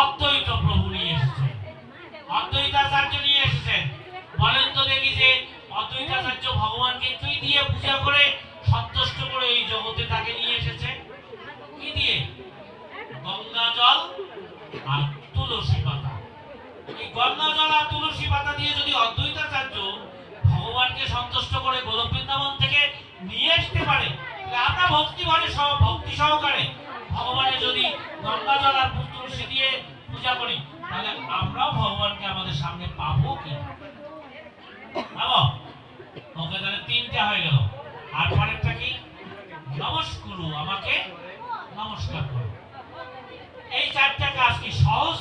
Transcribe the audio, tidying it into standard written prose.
অদ্বৈত প্রভু নিয়ে এসেছেন, অদ্বৈতাচার্য নিয়ে এসেছেন। বলেন তো দেখি যে অদ্বৈতাচার্য ভগবানকে কি দিয়ে পূজা করে সন্তুষ্ট করে এই জগতে তাকে নিয়ে এসেছে? কি দিয়ে? গঙ্গা জল আর তুলসী পাতা। এই গঙ্গা জল আর তুলসী পাতা দিয়ে যদি অদ্বৈতাচার্য ভগবানকে সন্তুষ্ট করে গোলক বৃন্দাবন থেকে নিয়ে আসতে পারে, আমরা ভক্তি সহকারে ভগবানের যদি গঙ্গা জল আর তুলসী দিয়ে পূজা করি, তাহলে আমরাও ভগবানকে আমাদের সামনে পাবো কি? পাবো? ওকে, তাহলে তিনটা হয়ে গেল। আর পরেরটা কি? নমস্কুরু, আমাকে নমস্কার করো। এই চারটা কাজ কি সহজ?